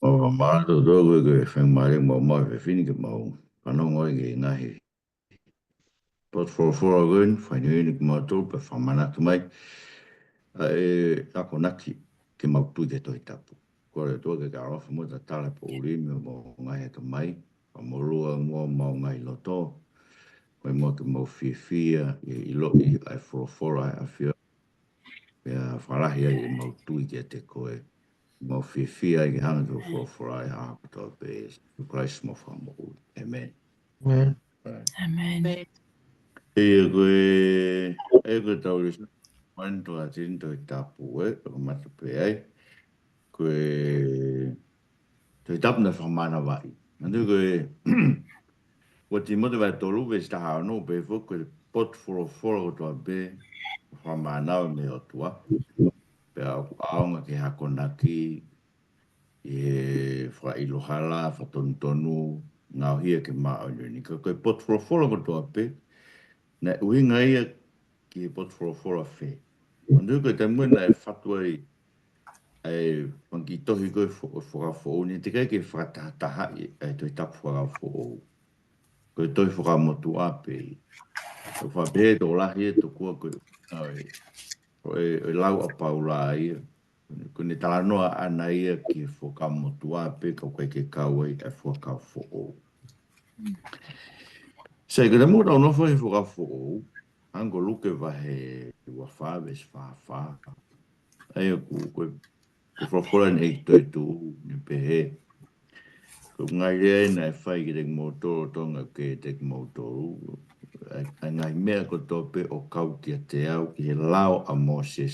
O mato dogo ke wheng mare mo mai fe fini ke mau. Panong oi ke ngahi. Pot for gun, whainui ni ke mau tō pe whamana tu mai. Ako naki ke mau tui ke toi tapu. Kore tō ke karofa mo ta tala po urimi mo ngahi tu mai. Pa mo rua mo mau ngai loto. Koe mo ke mau fia i lo i ai for ai a fia. Pea whalahi ai mau tui ke te koe. Mo fia i hanga to for ai ha to be Christ mo fa mo. Amen. Amen. Amen. E koe tau le man to atin to tapu o mata pe ai. Koe to tap na fa mana vai. Ando koe o ti mo te vai tolu ve sta ha no be fo koe pot for to be fa mana me o tua. Pe aonga ke hakona ki e fra ilohala fa tonu ngau hia ke ma ni ko pot for ko to pe na uinga ia ki pot for a fe ando ko te mo na fatwa ai pangi tohi ko fo ni te ke fra ta ha e to tap fo ko to fo mo tu a pe o fa be do la hia to ko ai e lau a paula ia ko ni tala noa ana ia ki fo ka motua pe ka koe ke kau ai e fo ka fo o. Sei que mo no foi fo ka fo o. Ango luke va he wa fa ves fa fa. Ai ko fo fo nei to tu ni pe he. Ko ngai le na fai ki te motor tonga ke te motor. Ai ngai mea ko tope o kau ki te au ki he lao a mo se.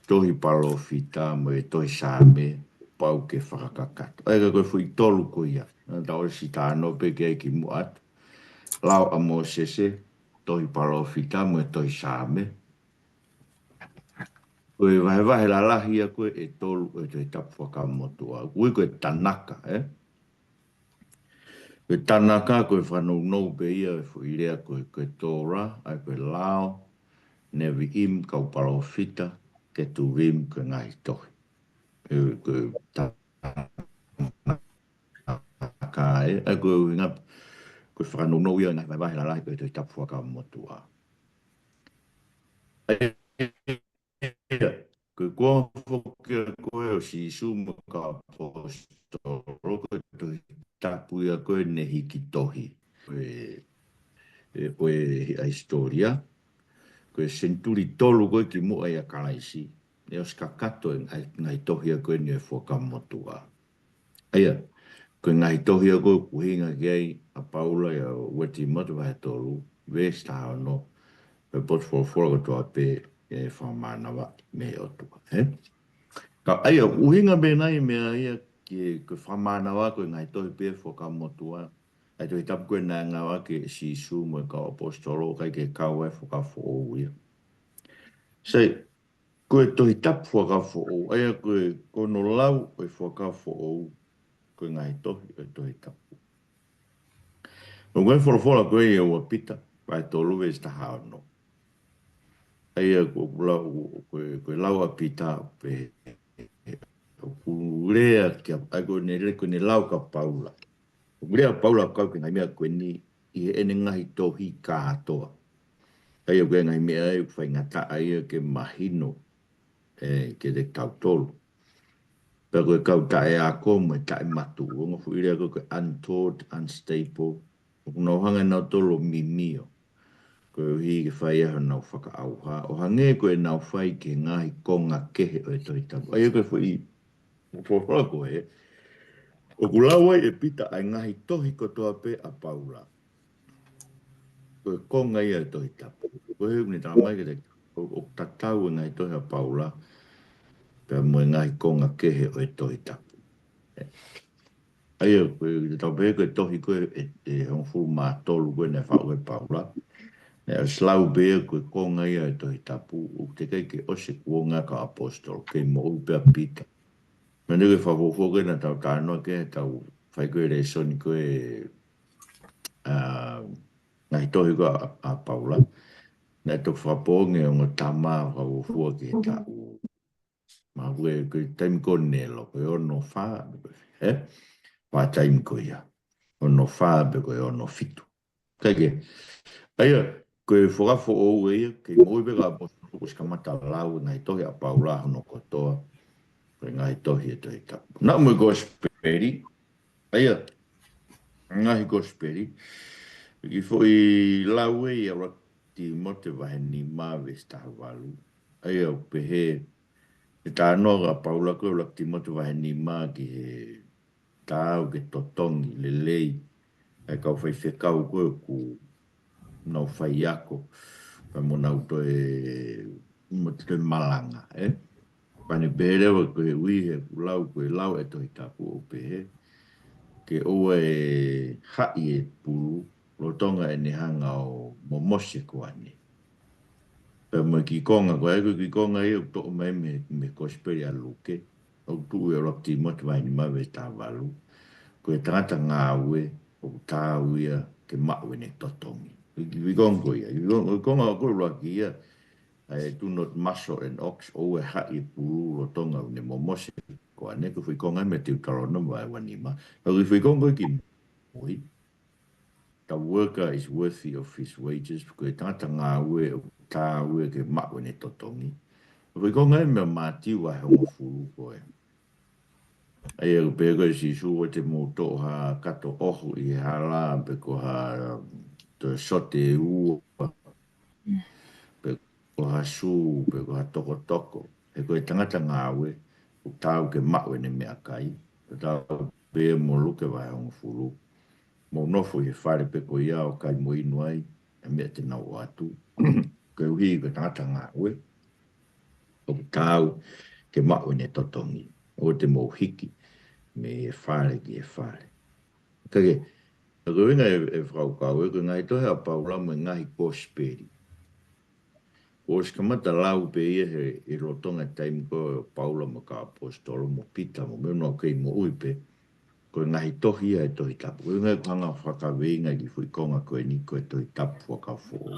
Tohi palo fita mo e tohi sāme pau ke whakakakato. Ai ka koe fui tolu ko ia. Ta ore si tā no pe ke ki muat. Lau a mo sese, tohi palo fita mo e tohi sāme. Koe vahe la lahi a koe e tolu e tohi tapu whakamotua. Koe koe tanaka, Koe tanaka koe whanau nou pe ia e fui rea koe tora, ai koe lao, nevi im kau palo fita, ke tu vim koe ngai tohi. Koe kai a go nga ko fra no no ia na vai la la ko te tapu ka motua ko ke ko o si sumo ka posto roko to tapu ia ko ne hiki tohi ko a historia ko senturi tolu ko ki mo ia kalaisi e os kakato ngai tohi ko ne fo ka motua ia ko ngai tohi ko kuhinga gei a Paula ia weti motu vai tolu vesta no pe pot for to pe e fa mana va me o tu ka ai uhinga be nai me ia ki ko fa mana va ko ngai tohi pe fo ka motu ai to tap ko na nga va ke si su mo ka apostolo ka ke ka we fo ka fo ia sei ko to tap fo ka fo ai ko no lau fo ka fo ko ngai tohi to tap. Nō whorowhora koe e o pita, vai tō luwe sta hao no. Eia koe lau a pita pe kurea kia, ai koe ne lau ka paula. Kurea paula kau ki ngai mea koe ni i he ene ngahi tohi ka hatoa. Eia koe ngai mea e whai ngata aia ke mahino ke te kautolu. Pea koe kauta e a komo e tae matu. Onga fuirea koe untaught, unstable. Kuno hanga nau tolo mimio. Ko hi ke whai aha nau whaka auha. O hange koe nau whai ke ngahi konga kehe o e toi tapu. Ai koe whai whawhara koe. O kulawai e pita ai ngahi tohi ko toa pe a paula. Koe konga ia e toi tapu. Koe heu ni tā mai ke te o tatau e ngahi tohi a paula. Pea mo e ngahi konga kehe o e toi tapu. Ai koe te tau pe koe tohi koe e hongfu mā tolu koe ne whau e paula. E slau bea koe konga ia e tohi tapu, o te kai ke ose kuonga ka apostol, ke mo upea pita. Me nui whawofo koe na tau tānoa ke tau whai koe re soni koe ngai tohi koe a Paula. Nai tok whaponge o ngā tama whawofo ke tau Ma koe taimi ko nelo, koe ono wha, Wha taimi ko ia. Ono wha, koe ono fitu. Kage, aia, koe whakafo o ia, kei moi beka mo uskamata lau, ngai tohi a paula hono kotoa, koe ngai tohi e tohi tapu. Nā mui gosperi, aia, ngahi gosperi, ki foi lau e ia ti mote vahe ni mawe staha walu. Aia, pehe, e tā noga paula koe lak ti mote vahe ni ma ki he tāu ke totongi le lei. E kau whai whekau koe ku nau whai ako. Whai mo nau to mo te malanga, Pane berewa koe uihe ku lau e tohi tapu o pehe. Ke oa e hai e puru, rotonga e nehanga o momose ko ane. Pea mo ki konga koe, ki konga e o toko mai me kosperi a luke. O tu e rokti motu mai ni mawe tā walu. Koe tangata ngā ue, o tā uia ke maue ne totongi. Ki konga koe ia, ki konga koe roki ia, do not muscle and ox, o e hai e puru, rotonga ne momose ko ane, ko fui konga me te utarona mai wanima. Ko fui konga koe ki moi. The worker is worthy of his wages, ko e tangata ngā ue, o tā ue ke maue ne totongi. Ko konga e mea mātiu a hongo furu koe. Ai e pe koe si suwa te moto ha kato ohu i hala, pe ko ha te sote e ua, pe ko ha su, pe ko ha toko toko. E koe tangata ngā ue, o tāu ke maue ne mea kai. Pe tāu pe mo luke vai hongo furu. Mo nofo i whare pe ko ia o kai mo inu ai, e mea te nau atu. Koe uhi ko tangata ngā ue, o tāu ke maue ne totongi. O te mo hiki, me e whare ki e whare. Kage, a koe inga e whaukau, e koe ngai tohe a paula mo ngahi kosperi. O skamata lau pe ia he i rotonga taimi ko paula mo ka apostolo mo pita mo meo no kei mo uipe. Koe ngahi tohi ia e tohi tapu. Koe ngai kanga whakaweinga ki fui konga koe ni koe tohi tapu whakawho.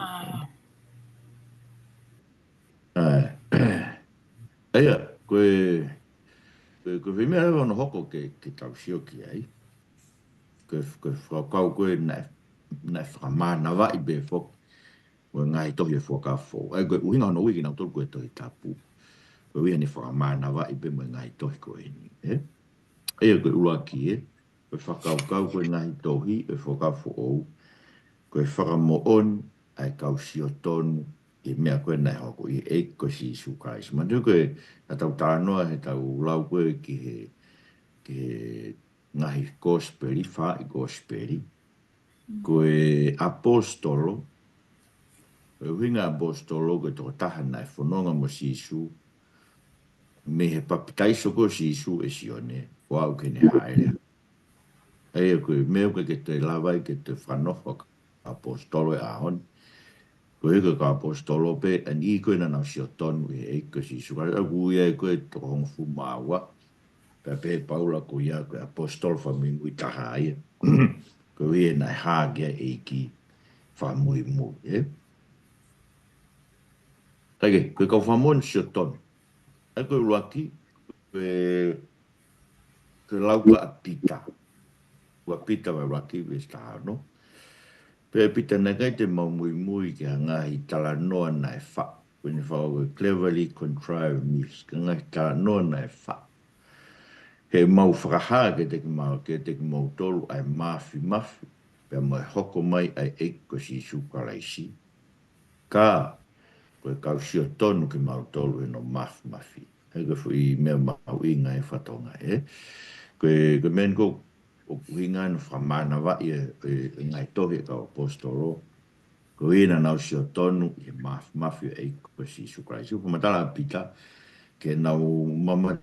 Eia, koe whimea hewa no hoko ke tau sio ki ai. Koe whakau koe nai whakamana wai be whok. Koe ngai tohi e whakawho. Ai koe uhinga hono wiki nau tolu koe tohi tapu. Koe wiha ni whakamana wai be mo ngai tohi koe ni. Eia koe ua ki koe whakau koe ngai tohi e whakawho ou. Koe whakamo on ai kau sio tonu. I mea koe nai hoko i eiko si Isu Christ. Ma tu koe na tau tānoa he tau lau koe ki he ngahi gospeli, wha i gospeli. Koe apostolo, koe winga apostolo koe toko taha nai whanonga mo si Isu. Me he papitaiso koe si Isu e sione, o au ke ne haere. Eia koe mea koe ke te lawai ke te whanofa apostolo e ahon. Koe hika ka apostolo pe, an I koe na nau si o tonu e eiko si Isu. Kare aku ia e koe toko hongo fu maua. Pea pe paula ko ia koe apostolo whamingu I taha aia. Koe ia nai hāgia e ki whamui mui. Taike, koe kau whamon si o tonu. E koe ruaki, koe lauka a pita. Kua pita wa ruaki we staha no. Pe pita na kai te maumui mui ki hangahi tala noa nai wha. When you cleverly contrived means, ka ngai tala noa nai wha. He mau whakaha ke te ki mau tolu ai mafi. Pea mai hoko mai ai eiko si sukalaisi. Ka, koe kau sio tonu ki mau tolu e no mafi. Hei koe fui mea mau inga e whatonga Koe men ko o kuhinga no whamana wa I ngai tohi ka apostolo. Ko ina nau si o tonu I mafi e ko si Isu Christ. Ko matala pita ke nau mama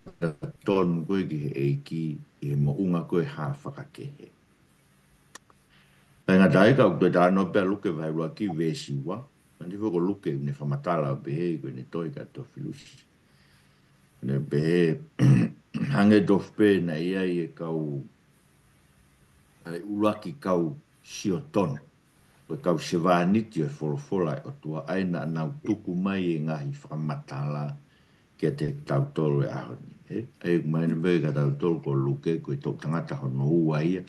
tonu koe ki he eiki I mo unga koe ha whakakehe. Ngā taika o koe tāno pia luke vai rua ki vesiwa. Nandi whako luke ne whamatala o behe koe ne toi ka tofilusi. Ne behe hange dofpe na ia I kau uraki kau sio tonu. Koe kau se wāniti o wholofola o tua aina nau tuku mai ngahi whamatala kia te tautolo e ahoni. E mai ne vei ka tautolo ko luke ko tō tangata hono ua ia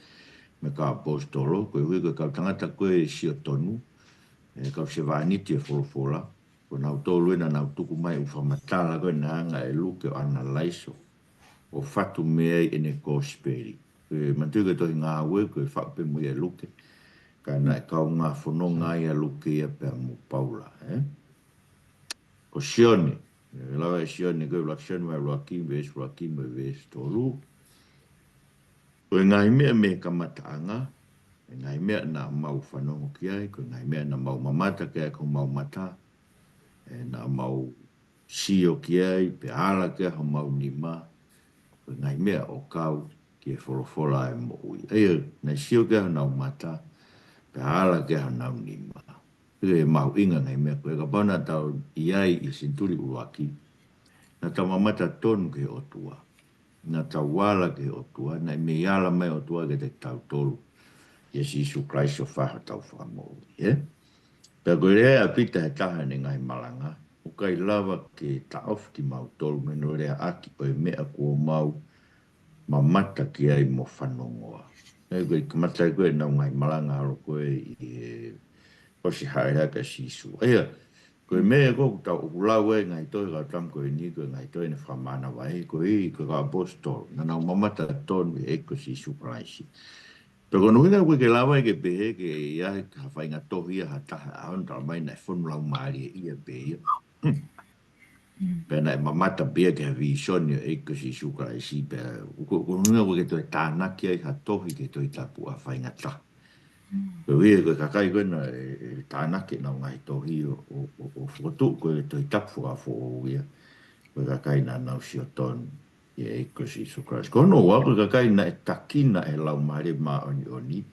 me ka apostolo ko hui ko ka tangata ko e sio tonu e ka se vaniti e folofola ko nau tolu ina nau tuku mai u whamatala ko na anga e luke o ana laiso o fatu mea i ne gospeli. Mantu ka tohi ngā ue ko e whape mu e luke ka na e kau ngā whanonga ia luke ia pe mu paula. O sione, lawa e sione ko la sione mai roakim ves tolu. Ko ngai mea me kamataanga, ngai mea na mau whanongo ki ai, ko ngai mea na mau mamata ki ai, ko mau mata, na mau sio ki ai, pe ala ki ai, ho mau nima, ko ngai mea o kau ki e wholofola e mo ui. Eia, na sio ki ai, nau mata, pe ala ki ai, nau nima. E mau inga ngai mea, ko e ka pana tau iai i sinturi uaki, na tau mamata tonu ki o tua. Na tau wala ki o tua, na me iala mai o tua ke te tau tolu. Yes, Isu Christ o whaha tau whamou. Pea koe rea a pita he taha ni ngai malanga. O kai lava ke taof ki mau tolu meno rea aki o e mea kua mau mamata ki ai mo whanongoa. E koe kamatai koe nau ngai malanga alo koe i osi haere ka sisu. Eia, koe mea koe tau ukulau e ngai toi ka tam koe ni koe ngai toi ne whamana wai. Koe i koe ka apostol. Na nau mamata tonu e ko sisu Christ. Pero no hina koe ke lawa ke pehe ke ia ka whainga tohi a hataha aon tala mai nai whonu lau maari e ia pehe. Pea nai mamata pia ke hawi sonio e ko sisu Christ. Pea ko hina koe ke toi tānaki ai ha tohi ke toi tapu a whainga taha. Koe hia koe kakai koe na tānake nau ngai tohi o whotu koe toi tapu a who ia. Koe kakai na nau sio tonu e ko Jesu Christ. Kono wa koe kakai na e takina e lau maare maa oni oni.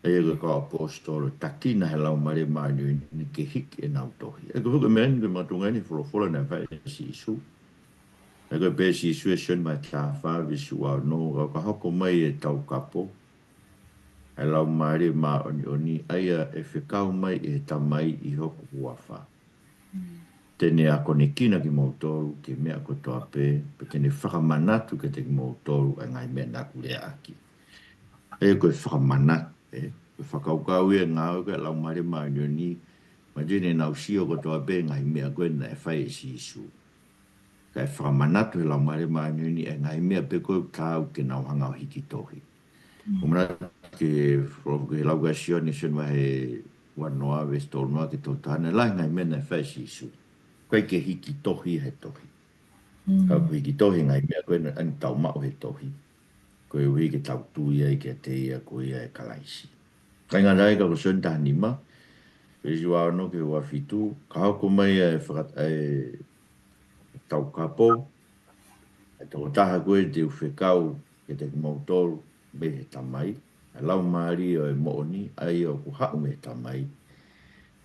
E koe ka apostolo takina e lau maare maa oni oni ke hiki e nau tohi. E koe mea ni koe matunga ni wholofola na whae si isu. E koe pe si isu e sion mai tā whaa visu au no. Ka hoko mai e tau kapo. E lau maare maa oni oni. Aia e whikau mai e tamai i hoku hua whaa. Tene a kone kina ki mautoru, ke mea ko toa pe, pe tene whakamanatu ke te ki mautoru a ngai mea naku lea aki. E koe whakamanatu, koe whakaukau e ngā oka lau mare maa ni, ma tene nau sio ko toa pe ngai mea koe na e whai e si isu. Ka e whakamanatu e lau mare maa ni, e ngai mea pe koe kāu ke nau hanga o hiki tohi. Umana ke lau ka sio ni sio he wanoa vestol noa ke tō tāne, lai ngai mea na e whai si isu. Koe ke hiki tohi he tohi. Ka koe hiki tohi ngai mea koe ani tau mao he tohi. Koe ui ke tau tui ai ke te ia koe ia e kalaisi. Kai ngā rai ka ko sonta nima. Koe si wao no ke ua fitu. Ka hoko mai e whakat tau kapo. E toko taha koe te uwhekau ke te kumautoru me he tamai. E lau maari o e mooni ai o ku hau me he tamai.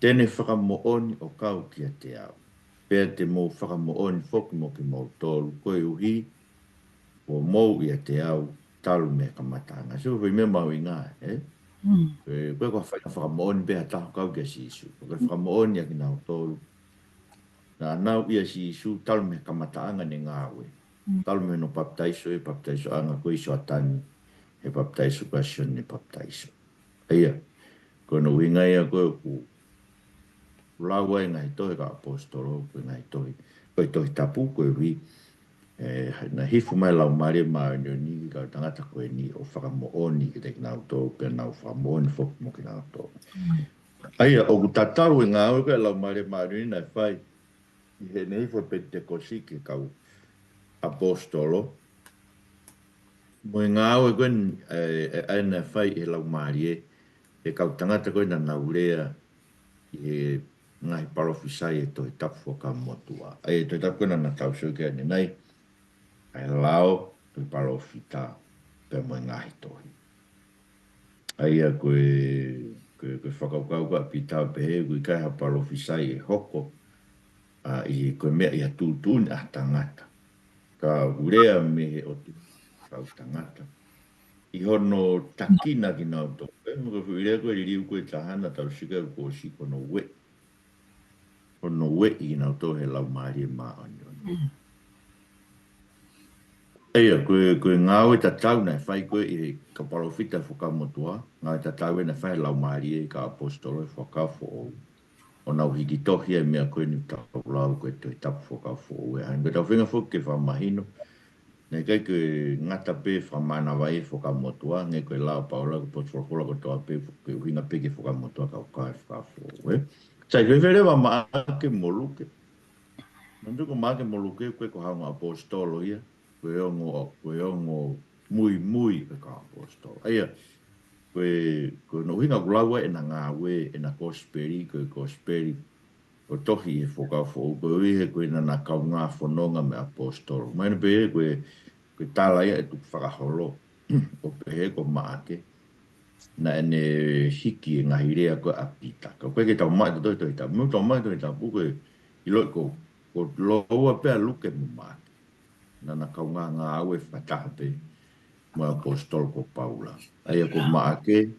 Tene whakamooni o kau kia te au. Pea te mō whakamooni whoki mo ki mō tōru koe uhi o mō ia te au talu me kamatanga. So koe mea mau i ngā, Koe kua whakamooni pēha taho kau kia si isu. Koe whakamooni a ki nau tōru. Nā nau ia si isu talu me kamatanga ne ngā ue. Talu me no baptaiso anga koe iso atani. He baptaiso kua sion ne baptaiso. Eia, koe no winga ia koe ku lawa e ngai tohi ka apostolo, koe ngai tohi. Koe tohi tapu, koe hui. Na hifu mai lau mare maa ni ka tangata koe ni o whakamooni ki te kinau tō, pia nau whakamooni whoki mo kinau tō. Aia, o ku tataru e ngā oi koe lau mare maa ni nai whai. I he nei fo Pentecosti ki kau apostolo. Mo e ngā oi koe e nai whai e lau mare e kau tangata koe na naurea i he ngai parofisai e toi tapu ka motua. Ai toi tapu na na tau sio kia ni nei. Ai lao toi parofita pe mo ngai tohi. Ai a koe whakaukau ka pita pe he koe kai ha parofisai e hoko i koe mea i a tūtūni a tangata. Ka urea me he o te kau tangata. I hono takina ki nau tō. Mo ka whirea koe i riu koe tahana tau sika ko siko no we. Ono we i nau tō he lau maari e maa anioni. Eia, koe ngāwe ta tau nei whai koe i ka parofita whakamotua. Ngāwe ta tau nei whai lau maari e ka apostolo e whakafo o. O nau hiki tohi e mea koe ni tau lau koe toi tapu whakafo o. E hain koe tau whinga whuke whamahino. Nei kai koe ngata pe whamana wai e whakamotua. Nei koe lau paula ko potu whakola ko toa pe koe winga peke whakamotua ka ukai whakafo o. Sai koe wherewa maake moluke. Nanduko maake moluke koe ko haunga apostolo ia. Koe ongo mui e ka apostolo. Aia, koe no hinga kulawa e na ngā we e na kosperi, koe kosperi, o tohi e whakafo, koe uihe koe na kau ngā whanonga me apostolo. Maina pe e koe tala ia e tuk whakaholo, o pehe ko maake, na ene hiki e ngahi rea koe apita. Ka koe ke tau mai to toi tau, mu tau mai toi tau, koe i loi ko loa pea luke mu maake. Na kau ngā aue whataha pe mo apostol ko Paula. Aia ko maake,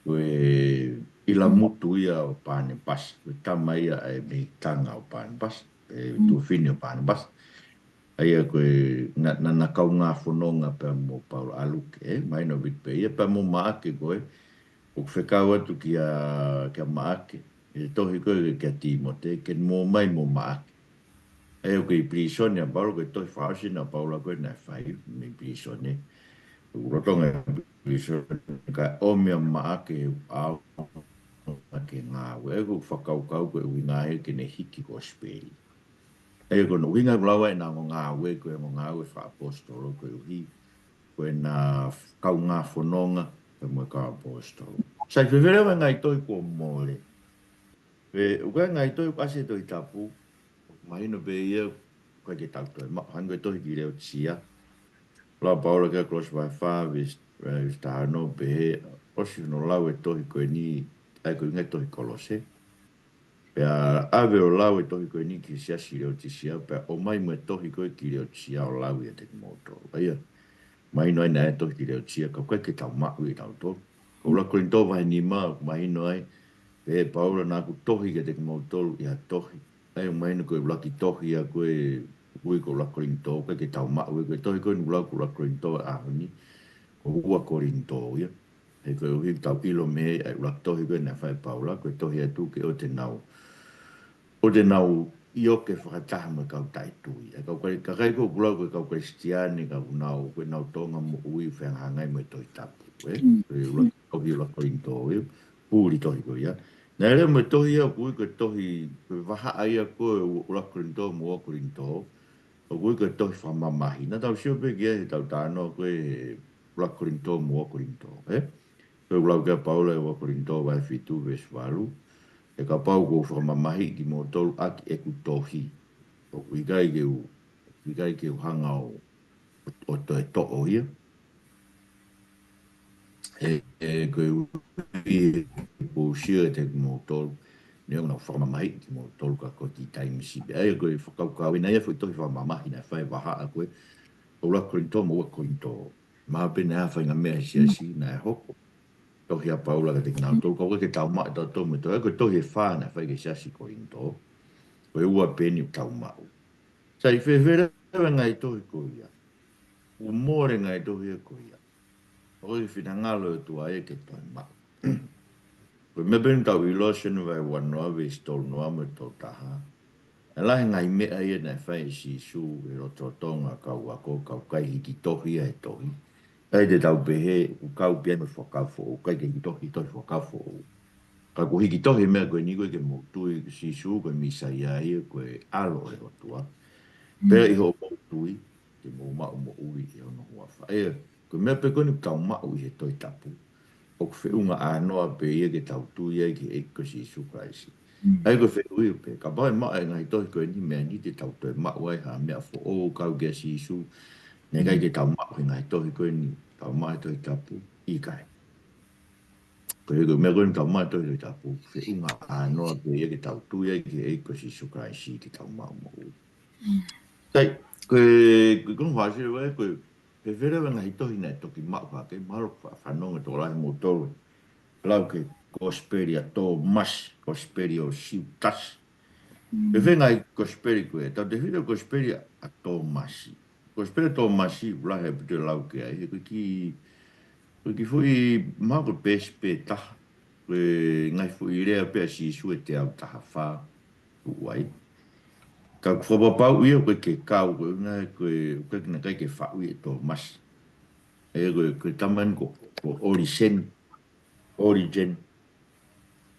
koe ila mutu ia o pane pas, koe tama ia e me tanga o pane pas, e tu fini o pane pas. Aia koe na kau ngā whanonga pe mo Paula aluke, mai no bit pe ia pe mo maake koe, o whekau atu kia maake, e tohi koe kia Timote, ke mo mai mo maake. E o ke prisione a Paulo ke toi whaasi na Paula koe na whai me prisione. Rotonga prisione ka omea maake au ke ngā ue. E ko whakaukau koe winga he ke ne hiki ko speli. E ko no winga blawa e na ngā ue koe ngā ue wha apostolo koe uhi. Koe na kau ngā whanonga koe mo ka apostolo. Sai whiwerewa ngai toi ko mole. Uka ngai toi pase toi tapu. Mahino be ia koe ke tau toi hango tohi ki reo tia. La Paula ke close by far sta no be osi no lau e tohi koe ni ai koe ngai tohi kolose. Pea ave o lau e tohi koe ni ki sia si reo tia. Pea o mai mo e tohi koe ki reo tia o lau e te moto. Aia, mahino ai na e tohi ki reo tia ka koe ke tau maku i tau to. Ko la koe to vai ni ma mahino ai. Pe Paula na ku tohi ke te moto ia tohi. Ai mai no koe laki tohi a koe ko la korinto koe ke tau maa koe tohi koe nula ko la korinto a honi ko hua korinto ia e koe uhi tau ilo me ai la tohi koe na whai Paula koe tohi atu ke o te nau i o ke whakataha me kau taitui e kau kai kakai ko kula koe kau kristiani kau nau koe nau tonga mo ui whengangai me tohi tapu koe tohi la korinto ia pūri tohi koe ia. Nā ere me tohi au kui koe tohi, koe waha aia koe ula korinto mua korinto, o kui koe tohi whamamahi. Nā tau sio pe kia he tau tāno koe ula korinto mua korinto. Koe ulau kia Paula e ua korinto vai fitu ves walu, e ka pau ko whamamahi ki mo tolu aki e ku tohi. O kui kai ke u hanga o toi to o ia. Koe ui po sia te mo tolu. Neo na whamamahi ki mo tolu ka koti taimi sibe. Ai koe whakaukau ina ia fwoi tohi whamamahi na whai waha a koe. O la korinto mo ua korinto. Maa pene a whainga mea siasi na e hoko. Tohi a Paula ka te kinau tolu. Kau ke tau maa tau tau me tau. Koe tohi e whaa na whai ke siasi korinto. Koe ua peni u tau mau. Sai whewhere ngai tohi koe ia. U more ngai tohi e koe ia. Oi whina ngalo e tua e ke toi mau. Koe me benu tau i lotion vai wanoa ve stol noa me tau taha. E lahi ngai mea ia nei whai si su e roto tonga kau ako kau kai hiki tohi e tohi. Kai te tau pehe u kau pia me whakafo o kai ke hiki tohi whakafo o. Ka ko hiki tohi mea koe ni koe ke motui si su koe misa ia ia koe alo e rotua. Pea iho motui ke mo mau mo ui e ono hua whae. Koe mea pe koe ni kau mau i he toi tapu. O ke whiunga anoa pe ia ke tau tui ai ke eko si isu kraisi. Ai ko whiui pe, ka pai maa e ngai tohi koe ni mea ni te tau toi maa wai ha mea fo o kau kia si isu. Ne kai ke tau maa ngai tohi koe ni, tau maa tohi tapu, i kai. Koe koe mea koe ni tau maa tohi tapu, whiunga anoa pe ia ke tau tui ai ke eko si isu kraisi ke tau maa mo ui. Tai, koe kono whaasi wai koe, pe wherewa ngai tohi nei toki maa whake, maro whanonga tō lahi mo tōru. Lau ke kosperia tō mas, kosperia o siu tas. E whengai kosperi koe, tau te whira kosperia a tō masi. gospel to masi la he pute lau ke ai ko ki foi ma ko pespe ta ko ngai foi le pe si su te au ta fa uai ka fo ba pa ui ko ke ka ko na ko na ke fa ui to mas e ko taman ko origin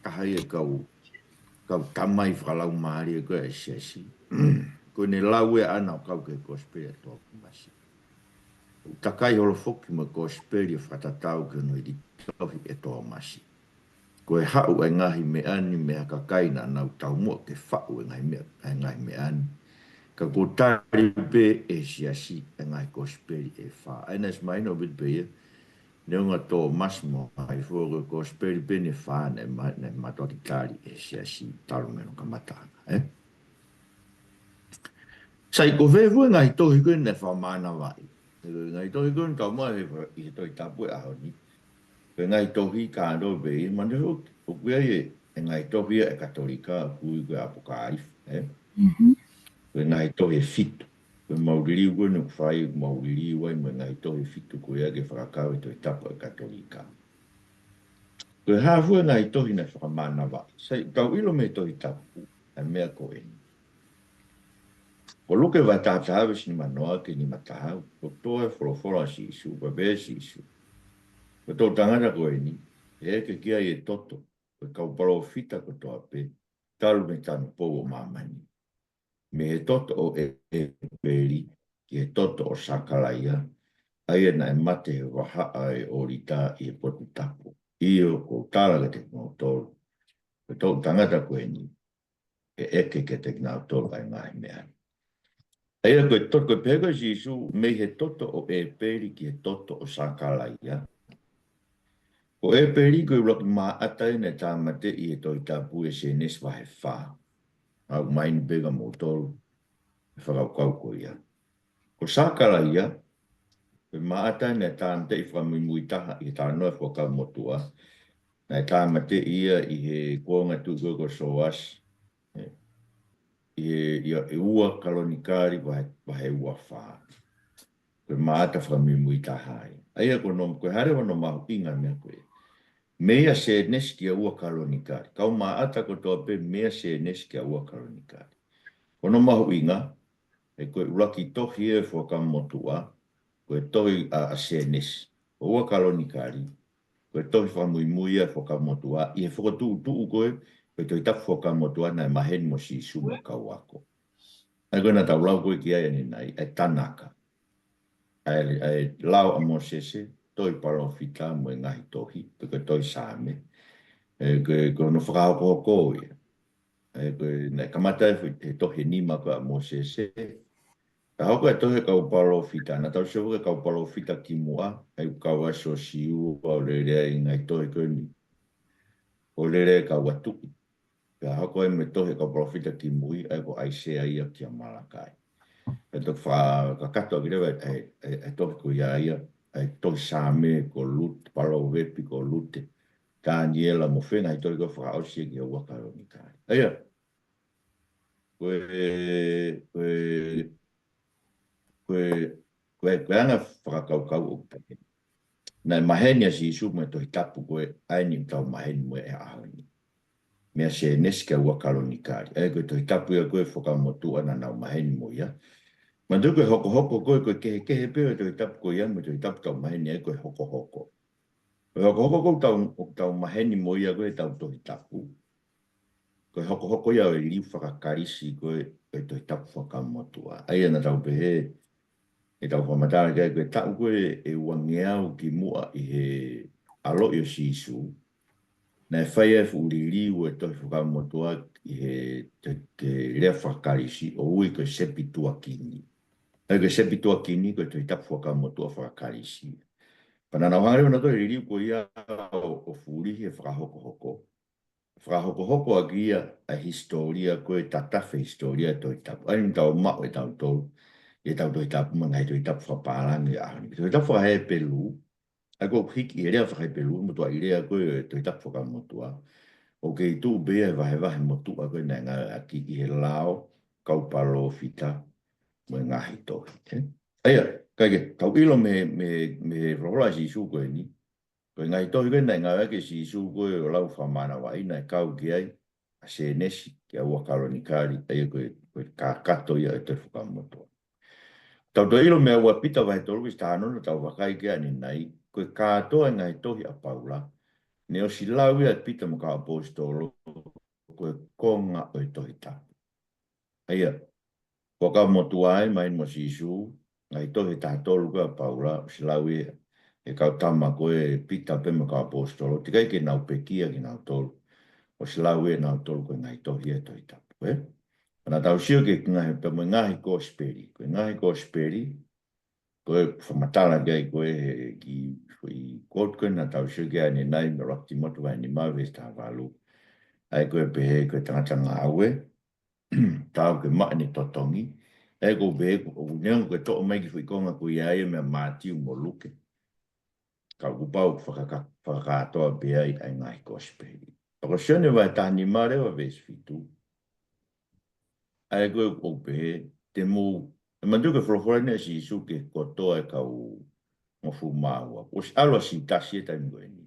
ka hai ka tamai falau mari ko e sesi ko ne lawe ana ka ke gospel to masi takai holo foki ma gospel e fatatau ke no di tofi e to masi ko e hau e ngahi me ani me haka kaina na tau mo ke fau e ngahi me ani ka ko tari pe e siasi e ngahi gospel e fa aina is maino bit pe e ne unga to masmo ai fo ko gospel pe ne fa ne matoti tari e siasi taru meno kamatanga sai ko vevu ngahi tohi ko ne fa mana vai ngai tohi ko ka mo e to tapu a honi ngai tohi ka do be man do o ye ngai tohi e katolika ku ko apokai ngai tohi fit ko mauriri ko no fai mauriri wa ngai tohi fit ko ya ke fa ka to tapu e katolika ko ha fu ngai tohi ne fa mana vai sai ka ilo me tohi tapu e me ko e o luke va ta ta ni manoa ke ni mata o to e folo si su ba be si su o to tangata ko ni e ke kia e toto o ka palo fita ko to ape talu me tanu po o mamani me e toto o peri ke toto o sakalaia ai na e mate wa ha ai o rita i potu tapu i o ko tala ke te mo to o to tangata ko ni e eke ke te na to ai mai me Aia koe toto koe pēko Jisu me he toto o e pēri ki he toto o sakalaia. O e pēri koe roki mā atai ne tā mate i he toi tā pue se neswa he whā. Au maini pēka mō tolu e whakau kau koe ia. Ko sakalaia, koe mā atai ne tā mate i whamimui taha i tā noe whakau motua. Nei tā mate ia i he kuonga tu koe ko soas. I ua kalonikari wahe ua whā. Koe maata whamimui ta hai. Aia ko nom, koe hare wano mahu inga mea koe. Mea se neski a ua kalonikari. Kau maata ko toa pe mea se neski a ua kalonikari. Kono mahu inga, e koe uraki tohi e whakamotua, koe tohi a se nes. O ua kalonikari, koe tohi whamimui e whakamotua, i he whakatu tuu koe, koe tohi tapu whakamotua na mahen mo si sumo kau ako. Ai koe na tau lau koe ki aia ni nai, e tanaka. Ai lau a Mosese, toi palo fita mo ngahi tohi, peke toi same. Ko no whakao ko ia. Ne kamata e tohi nima ko a Mosese. Ka hoko e tohi kau palo fita, na tau sewa ke kau palo fita ki mua, ai kau aso siu o lere i ngai tohi ko ni. O lere kau atu. Ka hoko e me tohi kau palo fita ki mui, ai ko aisea ia ki a Malakai. E to fa ka kato ki rewa e tohi ko ia e tohi same ko lute, palo vepi ko lute. Daniela mo whenga i tohi ko whakaosia ki a wakaro ni kai. Aia, koe anga whakakaukau o peke. Nai mahenia si isu me tohi tapu koe aini tau maheni mo e ahoni. Mea se neska wakaro ni kai. E koe tohi tapu ia koe whakamotu ana nau maheni mo ia. Ma tu koe hoko hoko koe kehe peo e toi tapu koe ia, me toi tapu tau maheni e koe hoko hoko. Koe hoko hoko tau maheni mo ia koe tau tohi tapu. Koe hoko hoko ia o e liu whakakarisi koe toi tapu whakamotua. Aia na tau pehe e tau whamatara kia koe tau koe e wangeau ki mua i he alo i o sisu. Na e whai e uri liu e toi whakamotua i he te rea whakarisi o ui koe sepitua kini. Ai ke sepitua kini ko te tapu whakamotua whakarisi. Panana whangare wana koe ririu ko ia o furihi e whakahoko hoko. Whakahoko hoko a kia a historia koe tatafe historia e toi tapu. Ai tau mao e tau tolu. E tau toi tapu mangai toi tapu whaparangi e ahani. Toi tapu whahe pelu. Ai ko hiki e rea whahe pelu. Mutua i rea koe toi tapu whakamotua. O ke i tū bea e wahe motua koe nai ngā aki i he lao kaupalo fita mo ngahi tohi. Aia, tau ilo me rola si su koe ni. Koe ngai tohi koe nei ngā ake si su koe o lau whamana wa ina e kau ki ai. A se nesi ki a ua kaloni kāri. Aia koe kā kato ia e te whakamotoa. Tau to ilo mea ua pita vai tolu ki tānono tau wakai ki ani nei. Koe kātoa ngai tohi a paula. Ne o si lau ia pita mo ka apostolo. Koe konga o i tohi tapu. Aia, whakamotoa ai mai mo si su. Ngai tohi tātolu ka paula. Si lau ia. E kau tama koe pita pe mo ka apostolo. Tikai ke nau pekia ki nau tolu. O si lau ia nau tolu koe ngai tohi e tohi tapu. Ana tau sio ke ngahi pe mo ngahi ko speri. Koe ngahi ko speri. Koe whamatala gai koe ki hui kort koe na tau sio ke ane nai me rakti motu vai ni mau vesta havalu. Ai koe pehe koe tangatanga aue. Tau ke maa ni totongi. Ai koe pehe koe neon koe to'o mai ki hui konga koe iae mea mātiu mo luke. Kau kupau whakatoa pehe ai ngahi ko speri. Pako sione vai tahani mare wa ves fitu. Ai koe koe pehe te mou. E manduke whorofora ne si suke kotoa e kau ngofu maua. O si alo si tasi e taimi koe ni.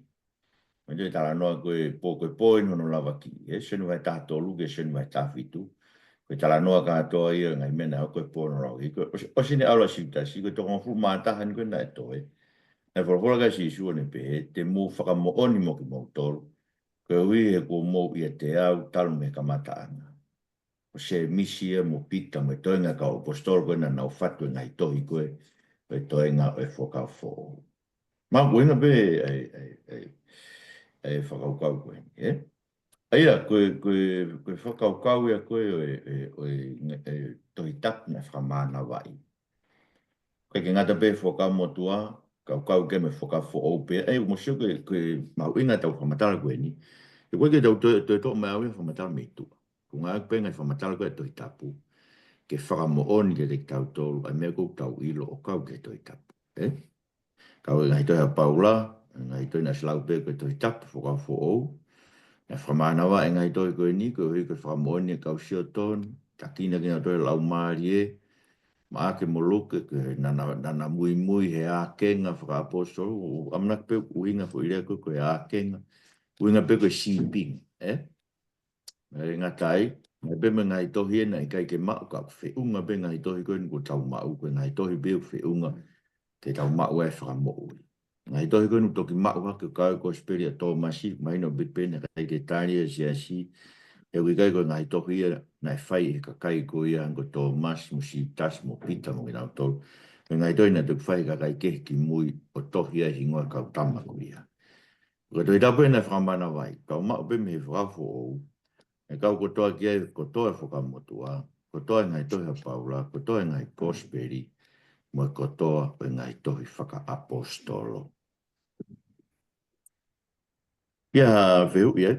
Manduke tala noa koe poe no lava ki. E sione vai taha tolu ke sione vai taha fitu. Koe tala noa ka atoa ia ngai mena hau koe poe no lava ki. O si ne alo si tasi koe toko ngofu maa taha ni koe na e toe. E whorofora ka si sua ne pehe te mou whakamo oni mo ki mou tolu. Koe hui e ko mou ia te au talu me kamata anga. O se misia mo pita mo toenga ka o postol koe na nau fatu e ngai tohi koe e toenga e whakau fo. Ma koenga be e whakau kau koe. Aia, koe whakau kau ia koe e tohi tapu na whakamana wai. Koe ke ngata be whakau motua, kau ke me whakau fo o pe. Mo sio koe mau inga tau whamatala koe ni. E koe ke tau to mai au ia whamatala me tua. Ko ngā penga whamatala koe tohi tapu. Ke whakamo oni ke te tau tolu, ai mea kou tau ilo o kau ke tohi tapu. Kau e ngai tohi a paula, ngai tohi na silau pe koe tohi tapu, whakau fo ou. Na whamanawa e ngai tohi koe ni, koe hui koe whakamo oni e kau sio ton, takina kina tohi lau maari e, maa ke moluke, ke nana mui he a kenga whakapostolu, amnak pe uinga fo irea koe a kenga, uinga pe koe siping, e ngā tai, me be me ngai tohi e nei kai ke mau ka whiunga be ngai tohi koe ko tau mau, koe ngai tohi be whiunga ke tau mau e whakamo ui. Ngai tohi koe nu toki mau hake kau ko speria tō masi, mai no bipene kai ke tāri e siasi, e ui kai koe ngai tohi e nai whai e ka kai ko ia ango tō masi mo si tas mo pita mo nginau tō. Me ngai tohi na tuku whai ka kai ke ki mui o tohi e hingoa kau tama ko ia. Koe tohi tapu e nai whakamana vai, kau mau be me whakafo ou, e kau kotoa ki ai, kotoa e whakamotua, kotoa ngai tohi a paula, kotoa ngai kosperi, mo kotoa e ngai tohi whaka apostolo. Ia, veu, ia,